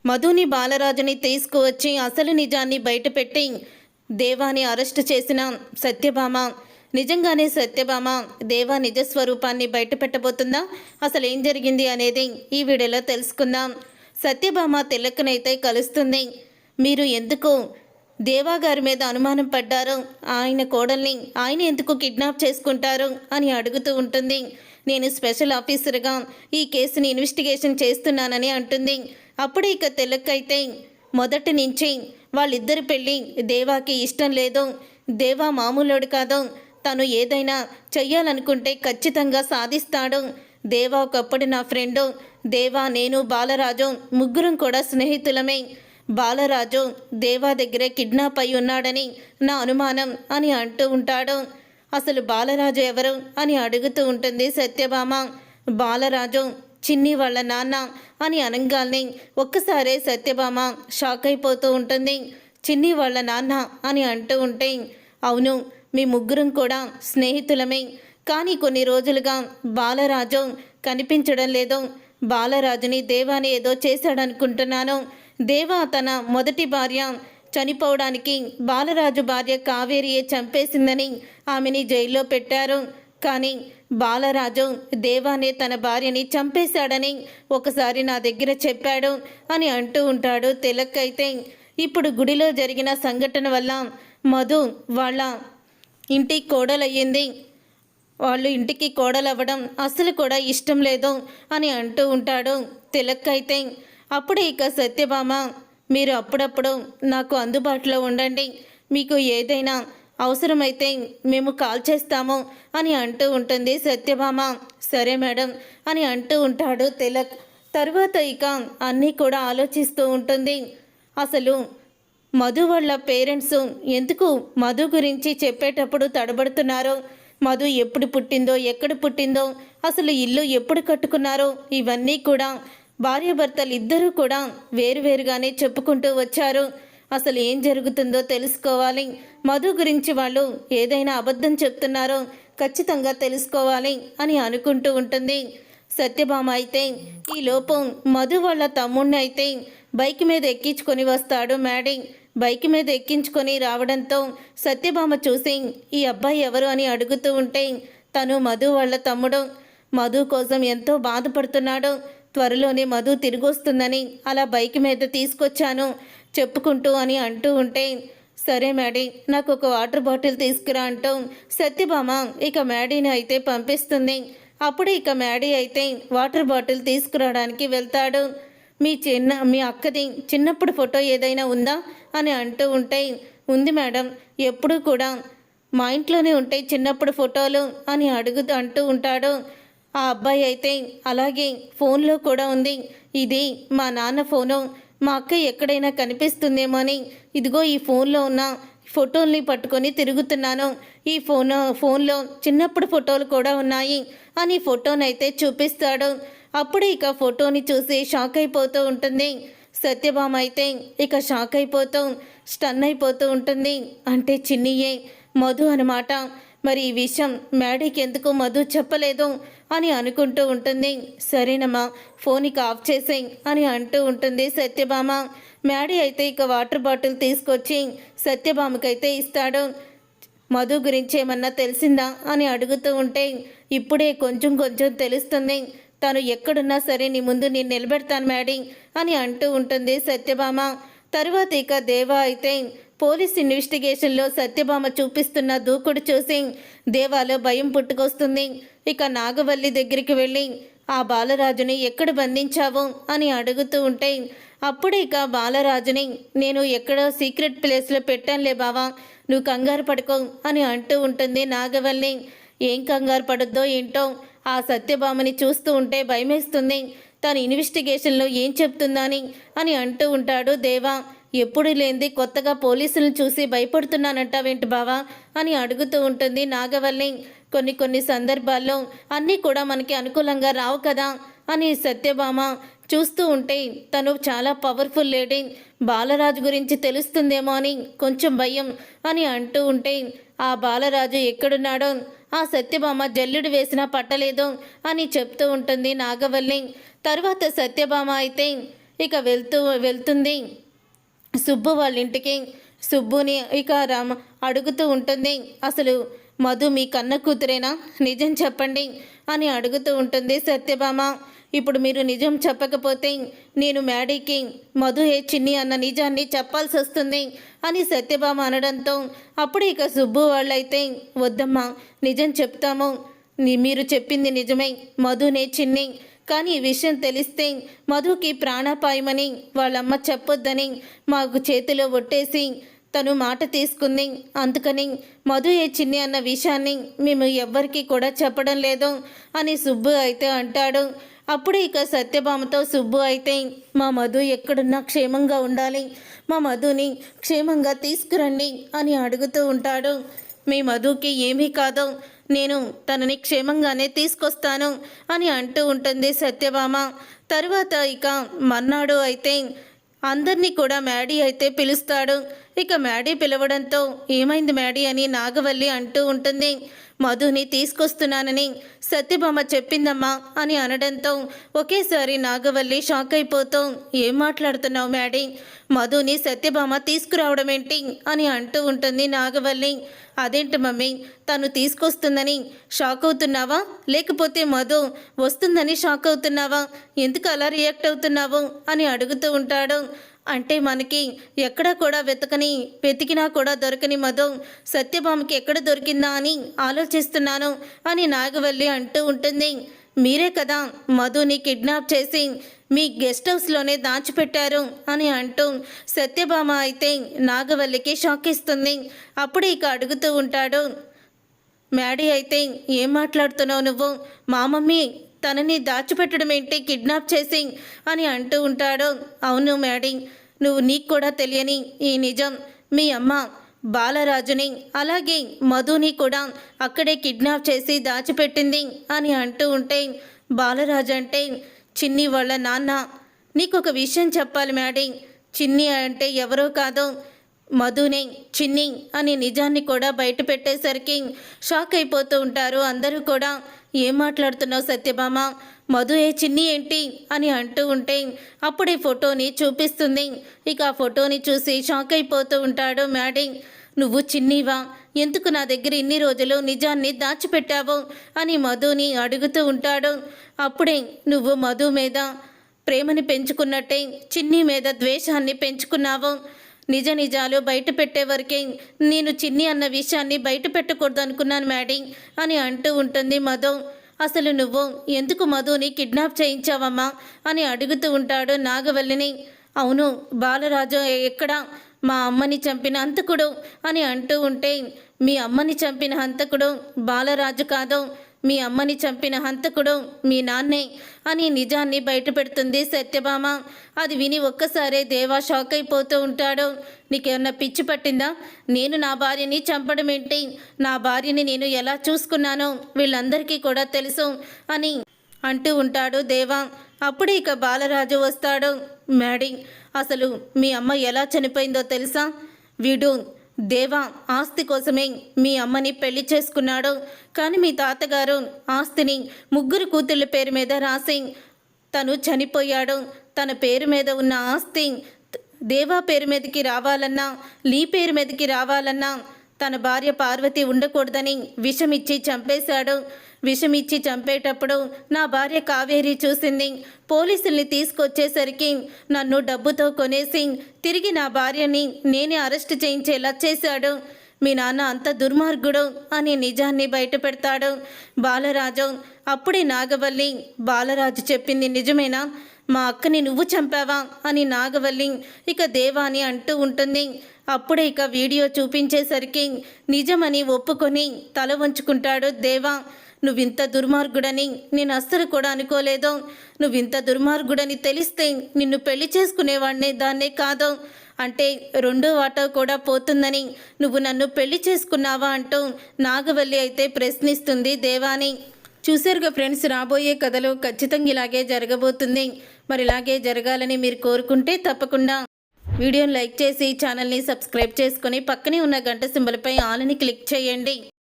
మధుని బాలరాజుని తీసుకువచ్చి అసలు నిజాన్ని బయటపెట్టి దేవాని అరెస్ట్ చేసిన సత్యభామ నిజంగానే సత్యభామ దేవా నిజస్వరూపాన్ని బయటపెట్టబోతుందా? అసలు ఏం జరిగింది అనేది ఈ వీడియోలో తెలుసుకుందాం. సత్యభామ తిలక్నైతే కలుస్తుంది. మీరు ఎందుకు దేవా గారి మీద అనుమానం పడ్డారు? ఆయన కోడల్ని ఆయన ఎందుకు కిడ్నాప్ చేసుకుంటారు అని అడుగుతూ ఉంటుంది. నేను స్పెషల్ ఆఫీసర్గా ఈ కేసుని ఇన్వెస్టిగేషన్ చేస్తున్నానని అంటుంది. అప్పుడే ఇక తిలక్కైతే మొదటి నుంచి వాళ్ళిద్దరి పెళ్ళి దేవాకి ఇష్టం లేదు. దేవా మామూలుడు కాదు. తను ఏదైనా చెయ్యాలనుకుంటే ఖచ్చితంగా సాధిస్తాడు. దేవా ఒకప్పుడు నా ఫ్రెండు. దేవా, నేను, బాలరాజు ముగ్గురం కూడా స్నేహితులమే. బాలరాజు దేవా దగ్గరే కిడ్నాప్ అయి ఉన్నాడని నా అనుమానం అని అంటూ ఉంటాడు. అసలు బాలరాజు ఎవరు అని అడుగుతూ ఉంటుంది సత్యభామ. బాలరాజు చిన్ని వాళ్ళ నాన్న అని అనగానే ఒక్కసారే సత్యభామ షాక్ అయిపోతూ ఉంటుంది. చిన్ని వాళ్ళ నాన్న అని అంటూ ఉంటే, అవును, మీ ముగ్గురం కూడా స్నేహితులమే. కానీ కొన్ని రోజులుగా బాలరాజు కనిపించడం లేదు. బాలరాజుని దేవాని ఏదో చేశాడనుకుంటున్నాను. దేవా తన మొదటి భార్య చనిపోవడానికి బాలరాజు భార్య కావేరియే చంపేసిందని ఆమెని జైల్లో పెట్టారు. కానీ బాలరాజు దేవానే తన భార్యని చంపేశాడని ఒకసారి నా దగ్గర చెప్పాడు అని అంటూ ఉంటాడు తిలక్. అయితే ఇప్పుడు గుడిలో జరిగిన సంఘటన వల్ల మధు వాళ్ళ ఇంటికి కోడలయ్యింది. వాళ్ళు ఇంటికి కోడలవ్వడం అసలు కూడా ఇష్టం లేదు అని అంటూ ఉంటాడు తిలక్. అయితే అప్పుడే ఇక సత్యభామ, మీరు అప్పుడప్పుడు నాకు అందుబాటులో ఉండండి, మీకు ఏదైనా అవసరమైతే మేము కాల్ చేస్తాము అని అంటూ ఉంటుంది సత్యభామ. సరే మేడం అని అంటూ ఉంటాడు తిలక్. తర్వాత ఇక అన్నీ కూడా ఆలోచిస్తూ ఉంటుంది. అసలు మధు వాళ్ళ పేరెంట్స్ ఎందుకు మధు గురించి చెప్పేటప్పుడు తడబడుతున్నారో, మధు ఎప్పుడు పుట్టిందో, ఎక్కడ పుట్టిందో, అసలు ఇల్లు ఎప్పుడు కట్టుకున్నారో ఇవన్నీ కూడా భార్యాభర్తలు ఇద్దరూ కూడా వేరువేరుగానే చెప్పుకుంటూ వచ్చారు. అసలు ఏం జరుగుతుందో తెలుసుకోవాలి. మధు గురించి వాళ్ళు ఏదైనా అబద్ధం చెప్తున్నారో ఖచ్చితంగా తెలుసుకోవాలి అని అనుకుంటూ ఉంటుంది సత్యభామ. అయితే ఈ లోపం మధు వాళ్ళ తమ్ముడిని అయితే బైక్ మీద ఎక్కించుకొని వస్తాడు మ్యాడీ. బైక్ మీద ఎక్కించుకొని రావడంతో సత్యభామ చూసి ఈ అబ్బాయి ఎవరు అని అడుగుతూ ఉంటే, తను మధు వాళ్ళ తమ్ముడు. మధు కోసం ఎంతో బాధపడుతున్నాడు. త్వరలోనే మధు తిరిగి వస్తుందని అలా బైక్ మీద తీసుకొచ్చాను చెప్పుకుంటూ అని అంటూ ఉంటే, సరే మ్యాడీ, నాకు ఒక వాటర్ బాటిల్ తీసుకురా అంటూ సత్యభామ ఇక మ్యాడీని అయితే పంపిస్తుంది. అప్పుడు ఇక మ్యాడీ అయితే వాటర్ బాటిల్ తీసుకురావడానికి వెళ్తాడు. మీ అక్కది చిన్నప్పుడు ఫోటో ఏదైనా ఉందా అని అంటూ ఉంటే, ఉంది మేడం, ఎప్పుడూ కూడా మా ఇంట్లోనే ఉంటాయి చిన్నప్పుడు ఫోటోలు అని అంటూ ఉంటాడు. ఆ అబ్బాయి అయితే అలాగే ఫోన్లో కూడా ఉంది, ఇది మా నాన్న ఫోను, మా అక్క ఎక్కడైనా కనిపిస్తుందేమో అని ఇదిగో ఈ ఫోన్లో ఉన్న ఫోటోల్ని పట్టుకొని తిరుగుతున్నాను. ఈ ఫోన్లో చిన్నప్పుడు ఫోటోలు కూడా ఉన్నాయి అని ఫోటోనైతే చూపిస్తాడు. అప్పుడు ఇక ఫోటోని చూసి షాక్ అయిపోతూ ఉంటుంది సత్యభామ. అయితే ఇక షాక్ అయిపోతూ స్టన్ అయిపోతూ ఉంటుంది. అంటే చిన్నియే మధు అనమాట. మరి ఈ విషయం మ్యాడీకి ఎందుకు మధు చెప్పలేదు అని అనుకుంటూ ఉంటుంది. సరేనమ్మా, ఫోన్ ఇక ఆఫ్ చేసేయి అని అంటూ ఉంటుంది సత్యభామ. మ్యాడీ అయితే ఇక వాటర్ బాటిల్ తీసుకొచ్చి సత్యభామకైతే ఇస్తాడు. మధు గురించి ఏమన్నా తెలిసిందా అని అడుగుతూ ఉంటే, ఇప్పుడే కొంచెం కొంచెం తెలుస్తుంది, తను ఎక్కడున్నా సరే నీ ముందు నేను నిలబెడతాను మ్యాడీ అని అంటూ ఉంటుంది సత్యభామ. తరువాత ఇక దేవా అయితే పోలీస్ ఇన్వెస్టిగేషన్లో సత్యభామ చూపిస్తున్న దూకుడు చూసి దేవాలో భయం పుట్టుకొస్తుంది. ఇక నాగవల్లి దగ్గరికి వెళ్ళి ఆ బాలరాజుని ఎక్కడ బంధించావు అని అడుగుతూ ఉంటే, అప్పుడే ఇక బాలరాజుని నేను ఎక్కడో సీక్రెట్ ప్లేస్లో పెట్టానులే బావా, నువ్వు కంగారు పడుకో అని అంటూ ఉంటుంది నాగవల్లి. ఏం కంగారు పడుద్దో ఏంటో, ఆ సత్యభామని చూస్తూ ఉంటే భయమేస్తుంది, తను ఇన్వెస్టిగేషన్లో ఏం చెప్తుందని అని అంటూ ఉంటాడు దేవా. ఎప్పుడు లేనిది కొత్తగా పోలీసులను చూసి భయపడుతున్నానంటావేంటి బావా అని అడుగుతూ ఉంటుంది నాగవల్లి. కొన్ని సందర్భాల్లో అన్నీ కూడా మనకి అనుకూలంగా రావు కదా అని సత్యభామ చూస్తూ ఉంటే, తను చాలా పవర్ఫుల్ లేడీ, బాలరాజు గురించి తెలుస్తుందేమో అని కొంచెం భయం అని అంటూ ఉంటే, ఆ బాలరాజు ఎక్కడున్నాడో ఆ సత్యభామ జల్లుడు వేసినా పట్టలేదు అని చెప్తూ ఉంటుంది నాగవల్లి. తర్వాత సత్యభామ అయితే ఇక వెళ్తుంది సుబ్బు వాళ్ళ ఇంటికి. సుబ్బుని ఇక అడుగుతూ ఉంటుంది, అసలు మధు మీ కన్న కూతురేనా, నిజం చెప్పండి అని అడుగుతూ ఉంటుంది సత్యభామ. ఇప్పుడు మీరు నిజం చెప్పకపోతే నేను మ్యాడీకి మధు ఏ చిన్ని అన్న నిజాన్ని చెప్పాల్సి వస్తుంది అని సత్యభామ అనడంతో అప్పుడు ఇక సుబ్బు వాళ్ళైతే వద్దమ్మా నిజం చెప్తాము, మీరు చెప్పింది నిజమే, మధునే చిన్ని, కానీ ఈ విషయం తెలిస్తే మధుకి ప్రాణాపాయమని వాళ్ళమ్మ చెప్పొద్దని మాకు చేతిలో ఒట్టేసి తను మాట తీసుకుంది. అందుకని మధు ఏ చిన్ని అన్న విషయాన్ని మేము ఎవ్వరికీ కూడా చెప్పడం లేదు అని సుబ్బు అయితే అంటాడు. అప్పుడు ఇక సత్యభామతో సుబ్బు అయితే మా మధు ఎక్కడున్నా క్షేమంగా ఉండాలి, మా మధుని క్షేమంగా తీసుకురండి అని అడుగుతూ ఉంటాడు. మీ మధుకి ఏమీ కాదు, నేను తనని క్షేమంగానే తీసుకొస్తాను అని అంటూ ఉంటుంది సత్యభామ. తరువాత ఇక మర్నాడు అయితే అందరినీ కూడా మ్యాడీ అయితే పిలుస్తాడు. ఇక మ్యాడీ పిలవడంతో ఏమైంది మ్యాడీ అని నాగవల్లి అంటూ ఉంటుంది. మధుని తీసుకొస్తున్నానని సత్యభామ చెప్పిందమ్మా అని అనడంతో ఒకేసారి నాగవల్లి షాక్ అయిపోతూ ఏం మాట్లాడుతున్నావు మ్యాడీ, మధుని సత్యభామ తీసుకురావడం ఏంటి అని అంటూ ఉంటుంది నాగవల్లి. అదేంటి మమ్మీ, తను తీసుకొస్తుందని షాక్ అవుతున్నావా, లేకపోతే మధు వస్తుందని షాక్ అవుతున్నావా, ఎందుకు అలా రియాక్ట్ అవుతున్నావు అని అడుగుతూ ఉంటాడు. అంటే మనకి ఎక్కడ కూడా వెతికినా కూడా దొరకని మధు సత్యభామకి ఎక్కడ దొరికిందా అని ఆలోచిస్తున్నాను అని నాగవల్లి అంటూ ఉంటుంది. మీరే కదా మధుని కిడ్నాప్ చేసి మీ గెస్ట్ హౌస్లోనే దాచిపెట్టారు అని అంటూ సత్యభామ అయితే నాగవల్లికి షాక్ ఇస్తుంది. అప్పుడు ఇక అడుగుతూ ఉంటాడు మ్యాడీ అయితే ఏం మాట్లాడుతున్నావు నువ్వు, మా మమ్మీ తనని దాచిపెట్టడం ఏంటి కిడ్నాప్ చేసి అని అంటూ ఉంటాడు. అవును మ్యాడీ, నీకు కూడా తెలియని ఈ నిజం, మీ అమ్మ బాలరాజుని అలాగే మధుని కూడా అక్కడే కిడ్నాప్ చేసి దాచిపెట్టింది అని అంటూ ఉంటే బాలరాజు అంటే చిన్ని వాళ్ళ నాన్న. నీకు ఒక విషయం చెప్పాలి మ్యాడీ, చిన్ని అంటే ఎవరో కాదు మధునే చిన్ని అని నిజాన్ని కూడా బయట పెట్టేసరికి షాక్ అయిపోతూ ఉంటారు అందరూ కూడా. ఏం మాట్లాడుతున్నావు సత్యభామ, మధు ఏ చిన్ని ఏంటి అని అంటూ ఉంటే అప్పుడే ఫోటోని చూపిస్తుంది. ఇక ఆ ఫోటోని చూసి షాక్ అయిపోతూ ఉంటాడు మ్యాడీ. నువ్వు చిన్నివా, ఎందుకు నా దగ్గర ఇన్ని రోజులు నిజాన్ని దాచిపెట్టావు అని మధుని అడుగుతూ ఉంటాడు. అప్పుడే నువ్వు మధు మీద ప్రేమని పెంచుకున్నట్టే చిన్ని మీద ద్వేషాన్ని పెంచుకున్నావు. నిజాలు బయట పెట్టేవరకే నేను చిన్ని అన్న విషయాన్ని బయట పెట్టకూడదు అనుకున్నాను మ్యాడీ అని అంటూ ఉంటుంది మధు. అసలు నువ్వు ఎందుకు మధుని కిడ్నాప్ చేయించావమ్మా అని అడుగుతూ ఉంటాడు నాగవల్లిని. అవును, బాలరాజు ఎక్కడ, మా అమ్మని చంపిన హంతకుడు అని అంటూ ఉంటే మీ అమ్మని చంపిన హంతకుడు బాలరాజు కాదు, మీ అమ్మని చంపిన హంతకుడు మీ నాన్నే అని నిజాన్ని బయట పెడుతుంది సత్యభామ. అది విని ఒక్కసారే దేవా షాక్ అయిపోతూ ఉంటాడు. నీకేమన్నా పిచ్చి పట్టిందా, నేను నా భార్యని చంపడం ఏంటి, నా భార్యని నేను ఎలా చూసుకున్నానో వీళ్ళందరికీ కూడా తెలుసు అని అంటూ ఉంటాడు దేవా. అప్పుడు ఇక బాలరాజు వస్తాడు. మ్యాడీ, అసలు మీ అమ్మ ఎలా చనిపోయిందో తెలుసా, వీడు దేవా ఆస్తి కోసమే మీ అమ్మని పెళ్లి చేసుకున్నాడు, కానీ మీ తాతగారు ఆస్తిని ముగ్గురు కూతుళ్ళ పేరు మీద రాసి తను చనిపోయాడు. తన పేరు మీద ఉన్న ఆస్తి దేవా పేరు మీదకి రావాలన్నా లీ పేరు మీదకి రావాలన్నా తన భార్య పార్వతి ఉండకూడదని విషమిచ్చి చంపేశాడు. విషమిచ్చి చంపేటప్పుడు నా భార్య కావేరి చూసింది. పోలీసుల్ని తీసుకొచ్చేసరికి నన్ను డబ్బుతో కొనేసి తిరిగి నా భార్యని నేనే అరెస్ట్ చేయించేలా చేశాడు. మీ నాన్న అంత దుర్మార్గుడు అని నిజాన్ని బయట పెడతాడు బాలరాజు. అప్పుడే నాగవల్లి, బాలరాజు చెప్పింది నిజమేనా, మా అక్కని నువ్వు చంపావా అని నాగవల్లి ఇక దేవాని అంటూ ఉంటుంది. అప్పుడే ఇక వీడియో చూపించేసరికి నిజమని ఒప్పుకొని తల వంచుకుంటాడు దేవా. నువ్వింత దుర్మార్గుడని నేను అస్సలు కూడా అనుకోలేదు. నువ్వింత దుర్మార్గుడని తెలిస్తే నిన్ను పెళ్లి చేసుకునేవాడిని దాన్నే కాదు, అంటే రెండో వాటా కూడా పోతుందని నువ్వు నన్ను పెళ్లి చేసుకున్నావా అంటూ నాగవల్లి అయితే ప్రశ్నిస్తుంది దేవాని. చూసారుగా ఫ్రెండ్స్, రాబోయే కథలో ఖచ్చితంగా ఇలాగే జరగబోతుంది. మరి ఇలాగే జరగాలని మీరు కోరుకుంటే తప్పకుండా వీడియోని లైక్ చేసి ఛానల్ని సబ్స్క్రైబ్ చేసుకొని పక్కనే ఉన్న గంట సింబల్పై ఆల్ అని క్లిక్ చేయండి.